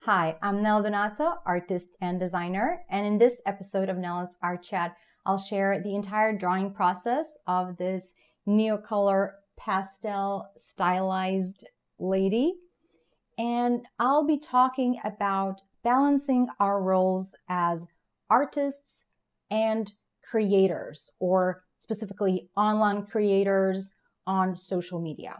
Hi, I'm Nell Donato, artist and designer, and in this episode of Nella's Art Chat, I'll share the entire drawing process of this Neocolor pastel stylized lady. And I'll be talking about balancing our roles as artists and creators, or specifically online creators on social media.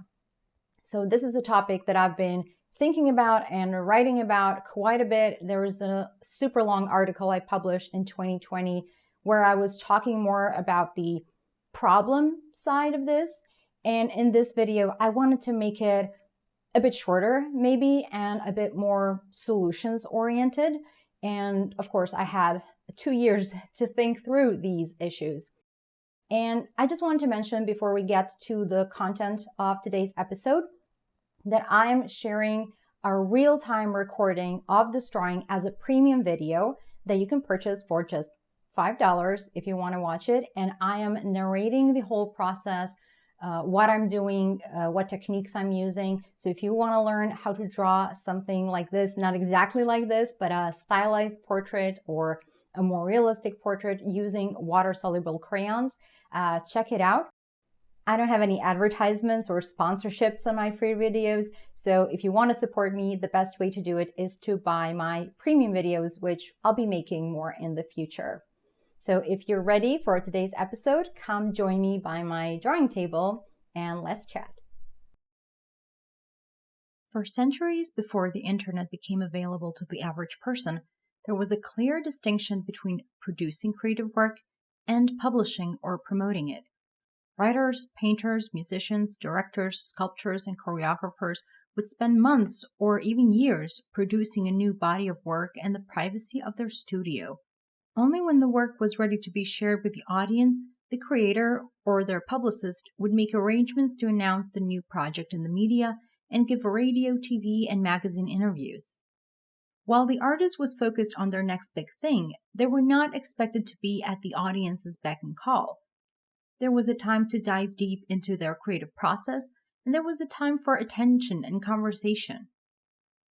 So this is a topic that I've been thinking about and writing about quite a bit. There was a super long article I published in 2020 where I was talking more about the problem side of this. And in this video, I wanted to make it a bit shorter maybe and a bit more solutions oriented. And of course, I had 2 years to think through these issues. And I just wanted to mention before we get to the content of today's episode that I'm sharing a real-time recording of this drawing as a premium video that you can purchase for just $5 if you want to watch it. And I am narrating the whole process, what I'm doing, what techniques I'm using. So if you want to learn how to draw something like this, not exactly like this, but a stylized portrait or a more realistic portrait using water-soluble crayons, check it out. I don't have any advertisements or sponsorships on my free videos. So if you want to support me, the best way to do it is to buy my premium videos, which I'll be making more in the future. So if you're ready for today's episode, come join me by my drawing table and let's chat. For centuries before the internet became available to the average person, there was a clear distinction between producing creative work and publishing or promoting it. Writers, painters, musicians, directors, sculptors, and choreographers would spend months or even years producing a new body of work in the privacy of their studio. Only when the work was ready to be shared with the audience, the creator or their publicist would make arrangements to announce the new project in the media and give radio, TV, and magazine interviews. While the artist was focused on their next big thing, they were not expected to be at the audience's beck and call. There was a time to dive deep into their creative process, and there was a time for attention and conversation.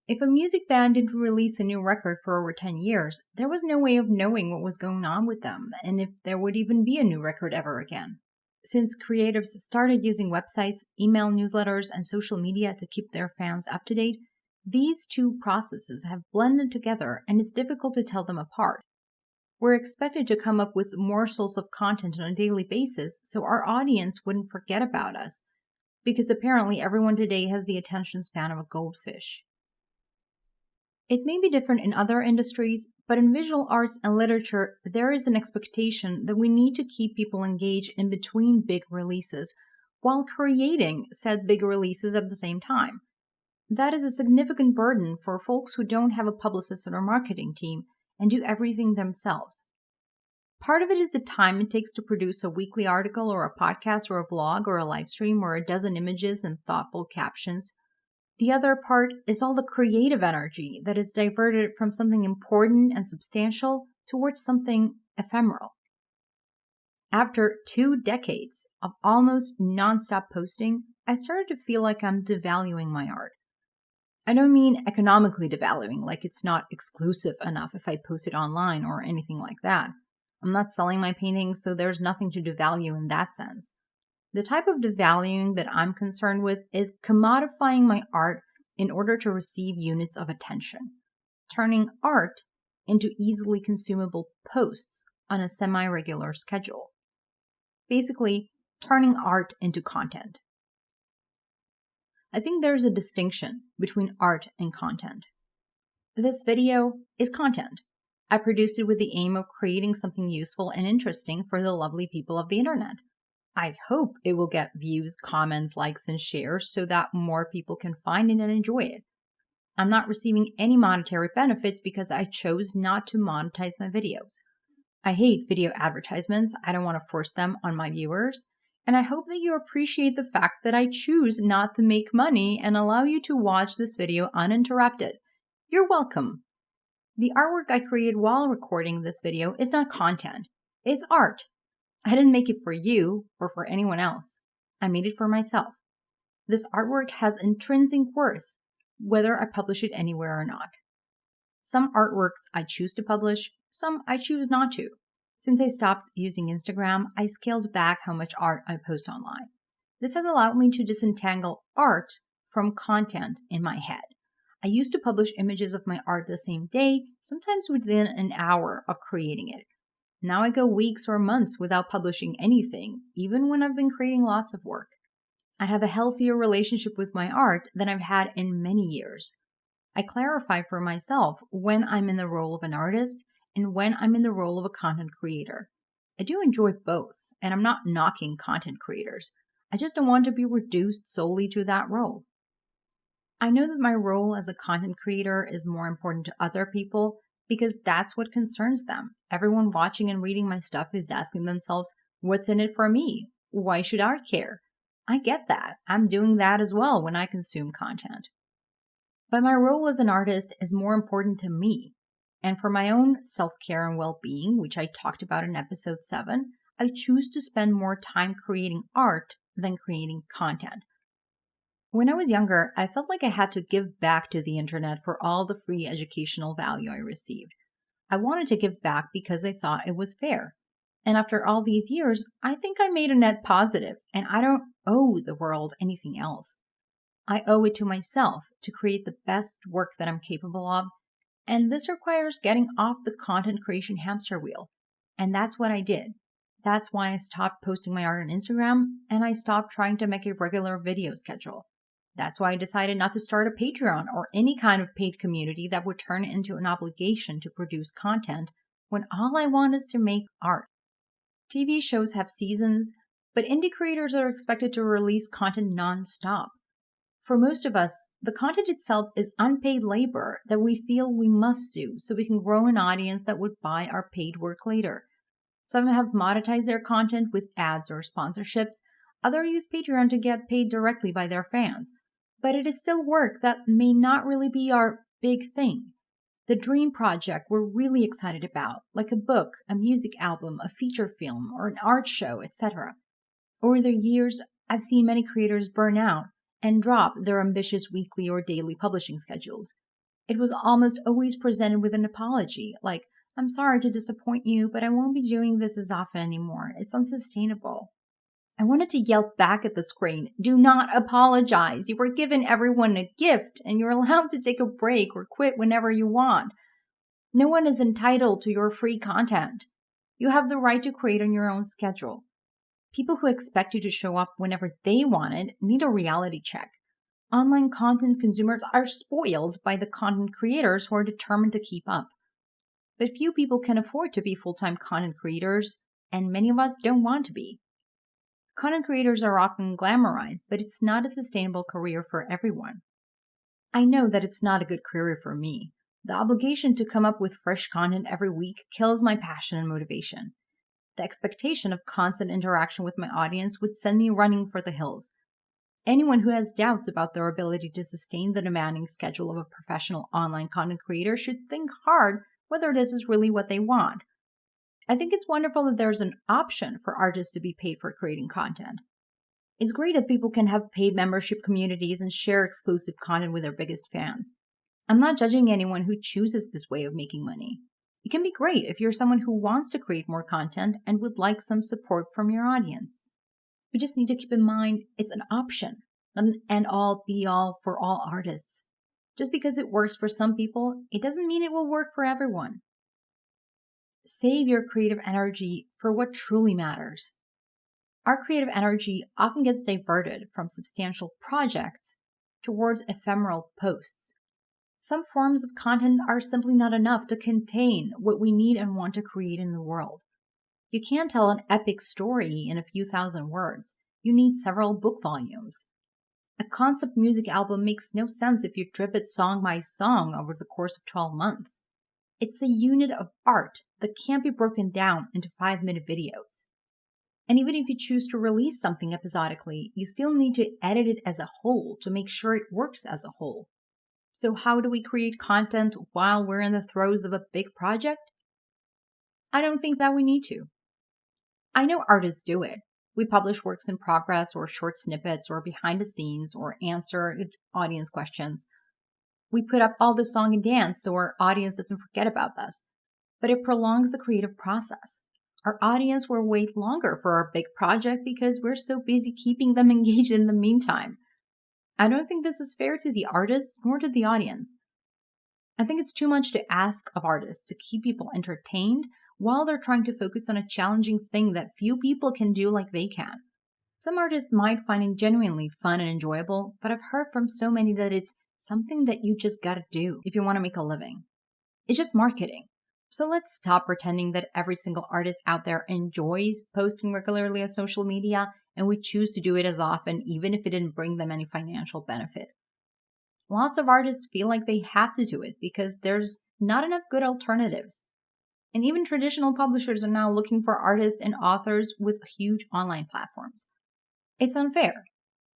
If a music band didn't release a new record for over 10 years, there was no way of knowing what was going on with them, and if there would even be a new record ever again. Since creatives started using websites, email newsletters, and social media to keep their fans up to date, these two processes have blended together, and it's difficult to tell them apart. We're expected to come up with morsels of content on a daily basis so our audience wouldn't forget about us, because apparently everyone today has the attention span of a goldfish. It may be different in other industries, but in visual arts and literature, there is an expectation that we need to keep people engaged in between big releases while creating said big releases at the same time. That is a significant burden for folks who don't have a publicist or marketing team and do everything themselves. Part of it is the time it takes to produce a weekly article or a podcast or a vlog or a live stream or a dozen images and thoughtful captions. The other part is all the creative energy that is diverted from something important and substantial towards something ephemeral. After 2 decades of almost nonstop posting, I started to feel like I'm devaluing my art. I don't mean economically devaluing, like it's not exclusive enough if I post it online or anything like that. I'm not selling my paintings, so there's nothing to devalue in that sense. The type of devaluing that I'm concerned with is commodifying my art in order to receive units of attention, turning art into easily consumable posts on a semi-regular schedule. Basically, turning art into content. I think there's a distinction between art and content. This video is content. I produced it with the aim of creating something useful and interesting for the lovely people of the internet. I hope it will get views, comments, likes, and shares so that more people can find it and enjoy it. I'm not receiving any monetary benefits because I chose not to monetize my videos. I hate video advertisements. I don't want to force them on my viewers. And I hope that you appreciate the fact that I choose not to make money and allow you to watch this video uninterrupted. You're welcome. The artwork I created while recording this video is not content. It's art. I didn't make it for you or for anyone else. I made it for myself. This artwork has intrinsic worth, whether I publish it anywhere or not. Some artworks I choose to publish, some I choose not to. Since I stopped using Instagram, I scaled back how much art I post online. This has allowed me to disentangle art from content in my head. I used to publish images of my art the same day, sometimes within an hour of creating it. Now I go weeks or months without publishing anything, even when I've been creating lots of work. I have a healthier relationship with my art than I've had in many years. I clarify for myself when I'm in the role of an artist and when I'm in the role of a content creator. I do enjoy both, and I'm not knocking content creators. I just don't want to be reduced solely to that role. I know that my role as a content creator is more important to other people because that's what concerns them. Everyone watching and reading my stuff is asking themselves, what's in it for me? Why should I care? I get that. I'm doing that as well when I consume content. But my role as an artist is more important to me. And for my own self-care and well-being, which I talked about in episode 7, I choose to spend more time creating art than creating content. When I was younger, I felt like I had to give back to the internet for all the free educational value I received. I wanted to give back because I thought it was fair. And after all these years, I think I made a net positive, and I don't owe the world anything else. I owe it to myself to create the best work that I'm capable of, and this requires getting off the content creation hamster wheel. And that's what I did. That's why I stopped posting my art on Instagram, and I stopped trying to make a regular video schedule. That's why I decided not to start a Patreon or any kind of paid community that would turn into an obligation to produce content when all I want is to make art. TV shows have seasons, but indie creators are expected to release content non-stop. For most of us, the content itself is unpaid labor that we feel we must do so we can grow an audience that would buy our paid work later. Some have monetized their content with ads or sponsorships. Others use Patreon to get paid directly by their fans. But it is still work that may not really be our big thing. The dream project we're really excited about, like a book, a music album, a feature film, or an art show, etc. Over the years, I've seen many creators burn out and drop their ambitious weekly or daily publishing schedules. It was almost always presented with an apology, like, I'm sorry to disappoint you, but I won't be doing this as often anymore. It's unsustainable. I wanted to yell back at the screen, do not apologize. You were given everyone a gift, and you're allowed to take a break or quit whenever you want. No one is entitled to your free content. You have the right to create on your own schedule. People who expect you to show up whenever they want it need a reality check. Online content consumers are spoiled by the content creators who are determined to keep up. But few people can afford to be full-time content creators, and many of us don't want to be. Content creators are often glamorized, but it's not a sustainable career for everyone. I know that it's not a good career for me. The obligation to come up with fresh content every week kills my passion and motivation. The expectation of constant interaction with my audience would send me running for the hills. Anyone who has doubts about their ability to sustain the demanding schedule of a professional online content creator should think hard whether this is really what they want. I think it's wonderful that there's an option for artists to be paid for creating content. It's great that people can have paid membership communities and share exclusive content with their biggest fans. I'm not judging anyone who chooses this way of making money. It can be great if you're someone who wants to create more content and would like some support from your audience. We just need to keep in mind it's an option, not an end-all be-all for all artists. Just because it works for some people, it doesn't mean it will work for everyone. Save your creative energy for what truly matters. Our creative energy often gets diverted from substantial projects towards ephemeral posts. Some forms of content are simply not enough to contain what we need and want to create in the world. You can't tell an epic story in a few thousand words. You need several book volumes. A concept music album makes no sense if you drip it song by song over the course of 12 months. It's a unit of art that can't be broken down into 5-minute videos. And even if you choose to release something episodically, you still need to edit it as a whole to make sure it works as a whole. So how do we create content while we're in the throes of a big project? I don't think that we need to. I know artists do it. We publish works in progress or short snippets or behind the scenes or answer audience questions. We put up all the song and dance so our audience doesn't forget about us, but it prolongs the creative process. Our audience will wait longer for our big project because we're so busy keeping them engaged in the meantime. I don't think this is fair to the artists nor to the audience. I think it's too much to ask of artists to keep people entertained while they're trying to focus on a challenging thing that few people can do like they can. Some artists might find it genuinely fun and enjoyable, but I've heard from so many that it's something that you just gotta do if you want to make a living. It's just marketing. So let's stop pretending that every single artist out there enjoys posting regularly on social media and would choose to do it as often even if it didn't bring them any financial benefit. Lots of artists feel like they have to do it because there's not enough good alternatives. And even traditional publishers are now looking for artists and authors with huge online platforms. It's unfair.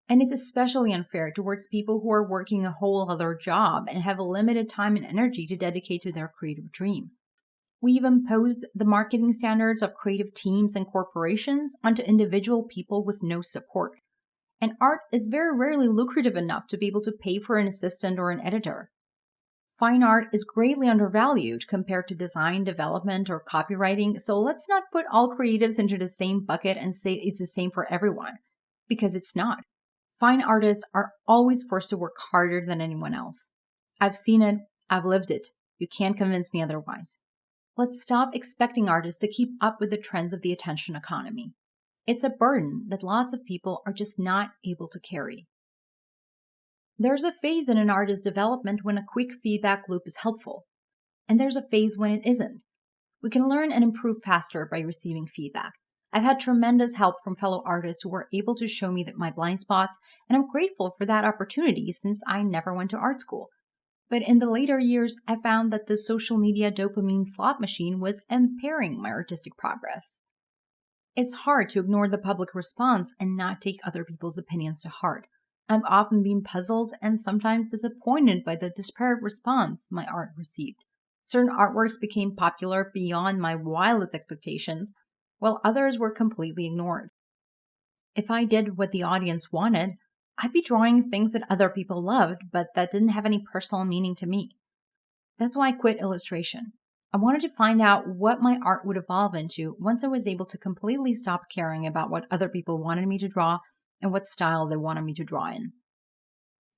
And it's especially unfair towards people who are working a whole other job and have a limited time and energy to dedicate to their creative dream. We've imposed the marketing standards of creative teams and corporations onto individual people with no support. And art is very rarely lucrative enough to be able to pay for an assistant or an editor. Fine art is greatly undervalued compared to design, development, or copywriting, so let's not put all creatives into the same bucket and say it's the same for everyone, because it's not. Fine artists are always forced to work harder than anyone else. I've seen it, I've lived it. You can't convince me otherwise. Let's stop expecting artists to keep up with the trends of the attention economy. It's a burden that lots of people are just not able to carry. There's a phase in an artist's development when a quick feedback loop is helpful, and there's a phase when it isn't. We can learn and improve faster by receiving feedback. I've had tremendous help from fellow artists who were able to show me my blind spots, and I'm grateful for that opportunity since I never went to art school. But in the later years, I found that the social media dopamine slot machine was impairing my artistic progress. It's hard to ignore the public response and not take other people's opinions to heart. I've often been puzzled and sometimes disappointed by the disparate response my art received. Certain artworks became popular beyond my wildest expectations, while others were completely ignored. If I did what the audience wanted, I'd be drawing things that other people loved, but that didn't have any personal meaning to me. That's why I quit illustration. I wanted to find out what my art would evolve into once I was able to completely stop caring about what other people wanted me to draw and what style they wanted me to draw in.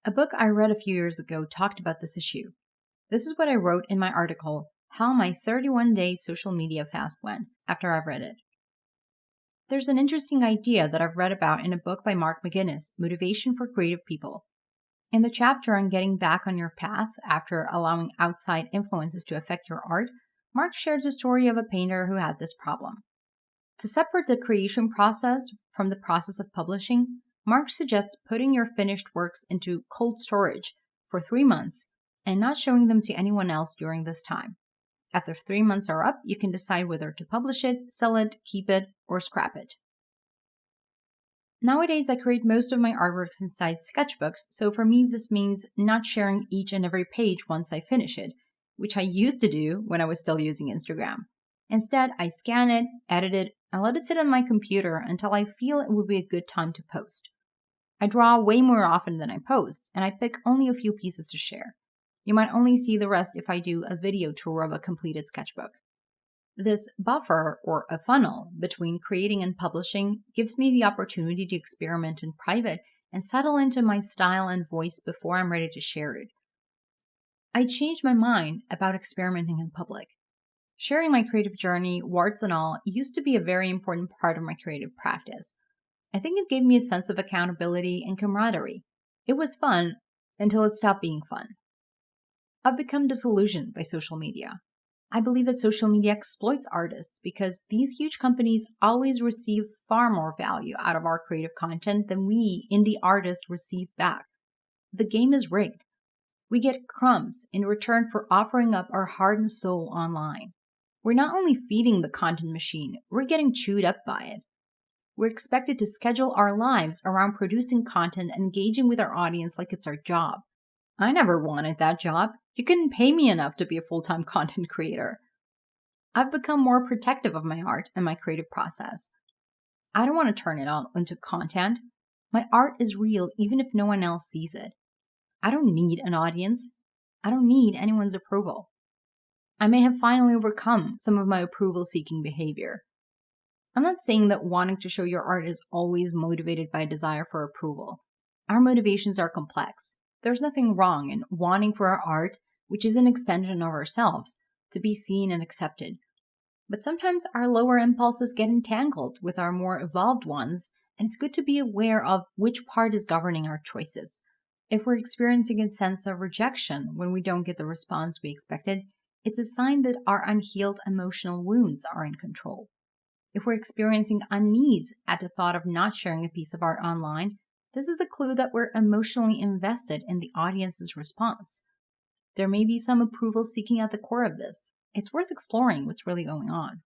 A book I read a few years ago talked about this issue. This is what I wrote in my article, How My 31-Day Social Media Fast Went, after I've read it. There's an interesting idea that I've read about in a book by Mark McGinnis, Motivation for Creative People. In the chapter on getting back on your path after allowing outside influences to affect your art, Mark shares a story of a painter who had this problem. To separate the creation process from the process of publishing, Mark suggests putting your finished works into cold storage for 3 months and not showing them to anyone else during this time. After 3 months are up, you can decide whether to publish it, sell it, keep it, or scrap it. Nowadays, I create most of my artworks inside sketchbooks, so for me this means not sharing each and every page once I finish it, which I used to do when I was still using Instagram. Instead, I scan it, edit it, and let it sit on my computer until I feel it would be a good time to post. I draw way more often than I post, and I pick only a few pieces to share. You might only see the rest if I do a video tour of a completed sketchbook. This buffer, or a funnel, between creating and publishing gives me the opportunity to experiment in private and settle into my style and voice before I'm ready to share it. I changed my mind about experimenting in public. Sharing my creative journey, warts and all, used to be a very important part of my creative practice. I think it gave me a sense of accountability and camaraderie. It was fun until it stopped being fun. I've become disillusioned by social media. I believe that social media exploits artists because these huge companies always receive far more value out of our creative content than we, indie artists, receive back. The game is rigged. We get crumbs in return for offering up our heart and soul online. We're not only feeding the content machine, we're getting chewed up by it. We're expected to schedule our lives around producing content and engaging with our audience like it's our job. I never wanted that job. You couldn't pay me enough to be a full-time content creator. I've become more protective of my art and my creative process. I don't want to turn it all into content. My art is real even if no one else sees it. I don't need an audience. I don't need anyone's approval. I may have finally overcome some of my approval-seeking behavior. I'm not saying that wanting to show your art is always motivated by a desire for approval. Our motivations are complex. There's nothing wrong in wanting for our art, which is an extension of ourselves, to be seen and accepted. But sometimes our lower impulses get entangled with our more evolved ones, and it's good to be aware of which part is governing our choices. If we're experiencing a sense of rejection when we don't get the response we expected, it's a sign that our unhealed emotional wounds are in control. If we're experiencing unease at the thought of not sharing a piece of art online, this is a clue that we're emotionally invested in the audience's response. There may be some approval seeking at the core of this. It's worth exploring what's really going on.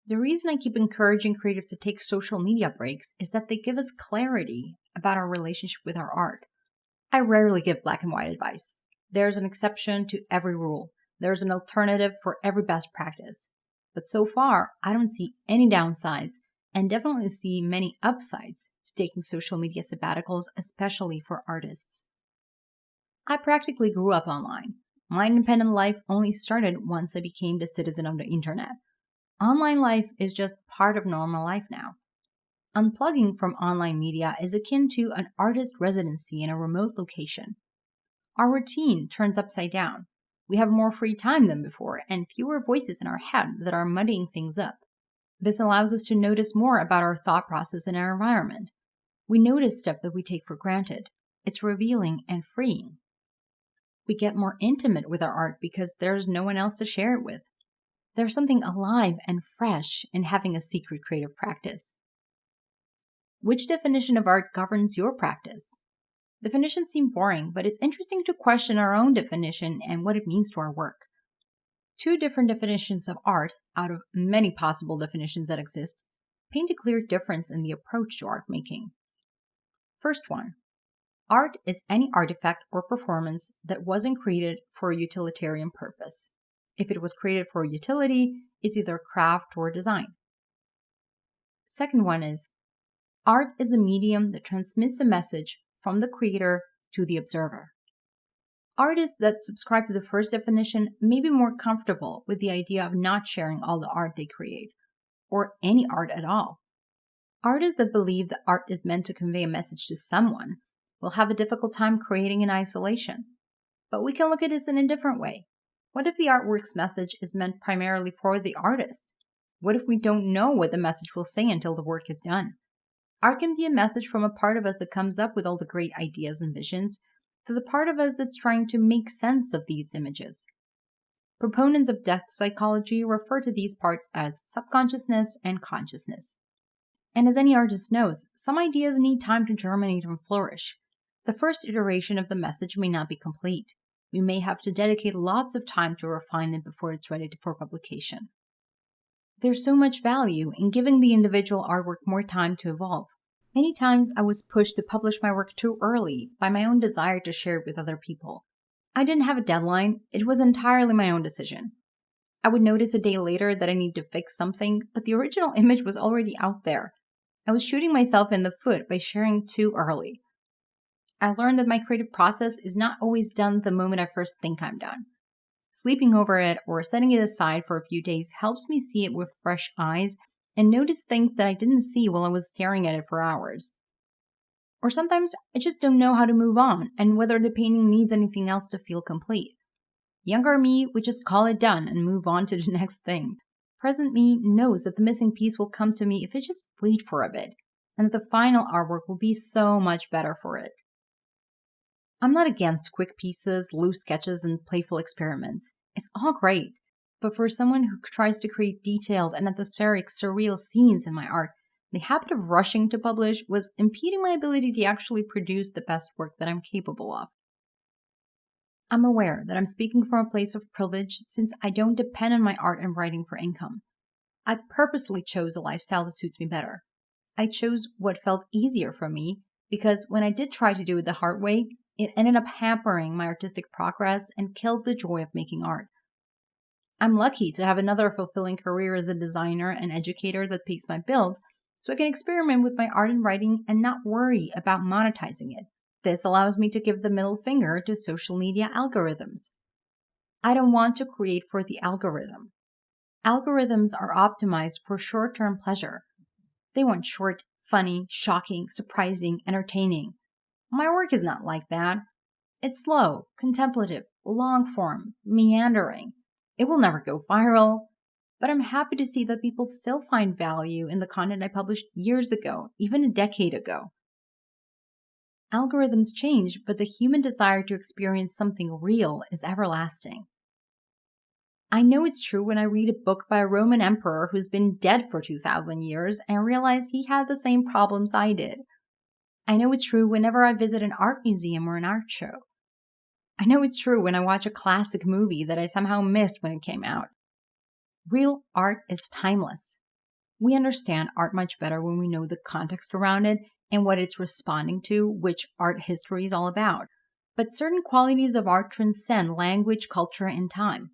The reason I keep encouraging creatives to take social media breaks is that they give us clarity about our relationship with our art. I rarely give black and white advice. There's an exception to every rule. There's an alternative for every best practice. But so far, I don't see any downsides and definitely see many upsides to taking social media sabbaticals, especially for artists. I practically grew up online. My independent life only started once I became the citizen of the internet. Online life is just part of normal life now. Unplugging from online media is akin to an artist residency in a remote location. Our routine turns upside down. We have more free time than before and fewer voices in our head that are muddying things up. This allows us to notice more about our thought process and our environment. We notice stuff that we take for granted. It's revealing and freeing. We get more intimate with our art because there's no one else to share it with. There's something alive and fresh in having a secret creative practice. Which definition of art governs your practice? Definitions seem boring, but it's interesting to question our own definition and what it means to our work. Two different definitions of art, out of many possible definitions that exist, paint a clear difference in the approach to art making. First one. Art is any artifact or performance that wasn't created for a utilitarian purpose. If it was created for utility, it's either craft or design. Second one is, art is a medium that transmits a message from the creator to the observer. Artists that subscribe to the first definition may be more comfortable with the idea of not sharing all the art they create, or any art at all. Artists that believe that art is meant to convey a message to someone will have a difficult time creating in isolation. But we can look at this in a different way. What if the artwork's message is meant primarily for the artist? What if we don't know what the message will say until the work is done? Art can be a message from a part of us that comes up with all the great ideas and visions to the part of us that's trying to make sense of these images. Proponents of depth psychology refer to these parts as subconsciousness and consciousness. And as any artist knows, some ideas need time to germinate and flourish. The first iteration of the message may not be complete. We may have to dedicate lots of time to refine it before it's ready for publication. There's so much value in giving the individual artwork more time to evolve. Many times I was pushed to publish my work too early by my own desire to share it with other people. I didn't have a deadline, it was entirely my own decision. I would notice a day later that I need to fix something, but the original image was already out there. I was shooting myself in the foot by sharing too early. I learned that my creative process is not always done the moment I first think I'm done. Sleeping over it or setting it aside for a few days helps me see it with fresh eyes and notice things that I didn't see while I was staring at it for hours. Or sometimes I just don't know how to move on and whether the painting needs anything else to feel complete. Younger me would just call it done and move on to the next thing. Present me knows that the missing piece will come to me if I just wait for a bit, and that the final artwork will be so much better for it. I'm not against quick pieces, loose sketches, and playful experiments. It's all great. But for someone who tries to create detailed and atmospheric, surreal scenes in my art, the habit of rushing to publish was impeding my ability to actually produce the best work that I'm capable of. I'm aware that I'm speaking from a place of privilege since I don't depend on my art and writing for income. I purposely chose a lifestyle that suits me better. I chose what felt easier for me because when I did try to do it the hard way, it ended up hampering my artistic progress and killed the joy of making art. I'm lucky to have another fulfilling career as a designer and educator that pays my bills, so I can experiment with my art and writing and not worry about monetizing it. This allows me to give the middle finger to social media algorithms. I don't want to create for the algorithm. Algorithms are optimized for short-term pleasure. They want short, funny, shocking, surprising, entertaining. My work is not like that. It's slow, contemplative, long-form, meandering. It will never go viral, but I'm happy to see that people still find value in the content I published years ago, even a decade ago. Algorithms change, but the human desire to experience something real is everlasting. I know it's true when I read a book by a Roman emperor who's been dead for 2,000 years and realize he had the same problems I did. I know it's true whenever I visit an art museum or an art show. I know it's true when I watch a classic movie that I somehow missed when it came out. Real art is timeless. We understand art much better when we know the context around it and what it's responding to, which art history is all about. But certain qualities of art transcend language, culture, and time.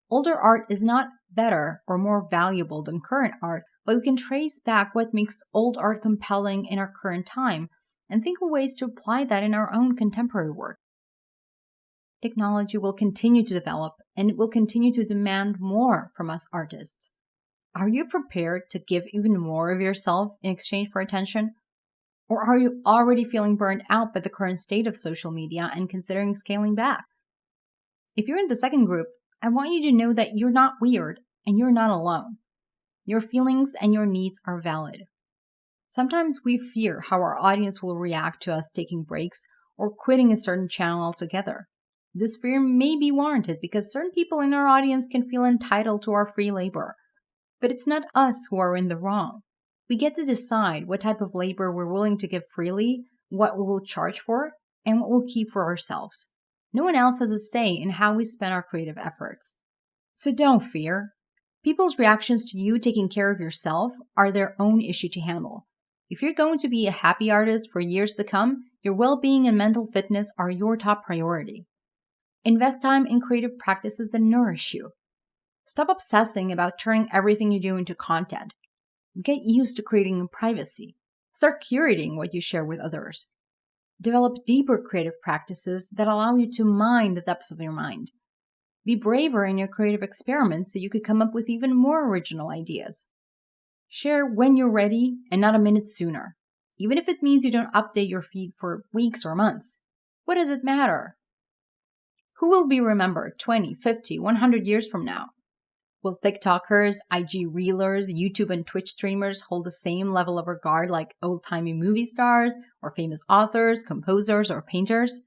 Older art is not better or more valuable than current art, but we can trace back what makes old art compelling in our current time and think of ways to apply that in our own contemporary work. Technology will continue to develop, and it will continue to demand more from us artists. Are you prepared to give even more of yourself in exchange for attention? Or are you already feeling burned out by the current state of social media and considering scaling back? If you're in the second group, I want you to know that you're not weird and you're not alone. Your feelings and your needs are valid. Sometimes we fear how our audience will react to us taking breaks or quitting a certain channel altogether. This fear may be warranted because certain people in our audience can feel entitled to our free labor. But it's not us who are in the wrong. We get to decide what type of labor we're willing to give freely, what we will charge for, and what we'll keep for ourselves. No one else has a say in how we spend our creative efforts. So don't fear. People's reactions to you taking care of yourself are their own issue to handle. If you're going to be a happy artist for years to come, your well-being and mental fitness are your top priority. Invest time in creative practices that nourish you. Stop obsessing about turning everything you do into content. Get used to creating in privacy. Start curating what you share with others. Develop deeper creative practices that allow you to mine the depths of your mind. Be braver in your creative experiments so you could come up with even more original ideas. Share when you're ready and not a minute sooner, even if it means you don't update your feed for weeks or months. What does it matter? Who will be remembered 20, 50, 100 years from now? Will TikTokers, IG Reelers, YouTube and Twitch streamers hold the same level of regard like old-timey movie stars or famous authors, composers, or painters?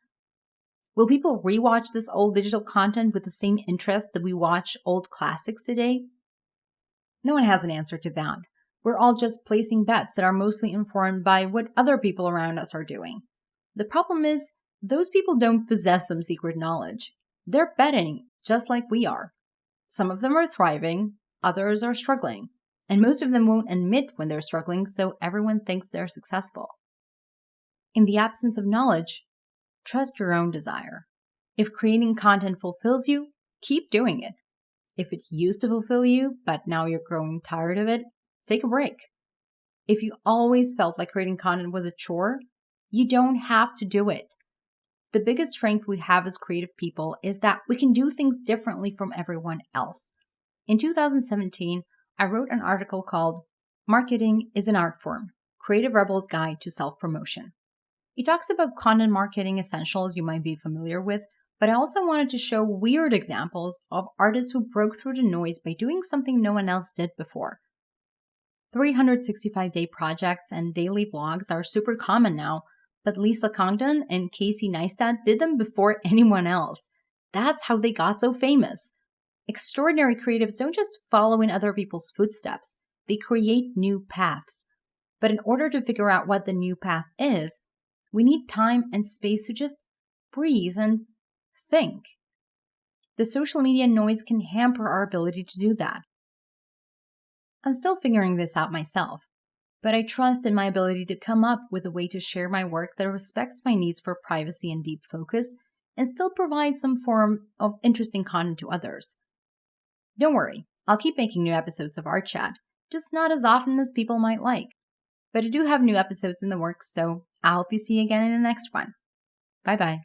Will people rewatch this old digital content with the same interest that we watch old classics today? No one has an answer to that. We're all just placing bets that are mostly informed by what other people around us are doing. The problem is, those people don't possess some secret knowledge. They're betting just like we are. Some of them are thriving, others are struggling, and most of them won't admit when they're struggling, so everyone thinks they're successful. In the absence of knowledge, trust your own desire. If creating content fulfills you, keep doing it. If it used to fulfill you, but now you're growing tired of it, take a break. If you always felt like creating content was a chore, you don't have to do it. The biggest strength we have as creative people is that we can do things differently from everyone else. In 2017, I wrote an article called Marketing is an Art Form, Creative Rebel's Guide to Self-Promotion. It talks about content marketing essentials you might be familiar with, but I also wanted to show weird examples of artists who broke through the noise by doing something no one else did before. 365-day projects and daily vlogs are super common now, but Lisa Congdon and Casey Neistat did them before anyone else. That's how they got so famous. Extraordinary creatives don't just follow in other people's footsteps, they create new paths. But in order to figure out what the new path is, we need time and space to just breathe and think. The social media noise can hamper our ability to do that. I'm still figuring this out myself, but I trust in my ability to come up with a way to share my work that respects my needs for privacy and deep focus and still provide some form of interesting content to others. Don't worry, I'll keep making new episodes of Art Chat, just not as often as people might like. But I do have new episodes in the works, so I hope you see you again in the next one. Bye bye.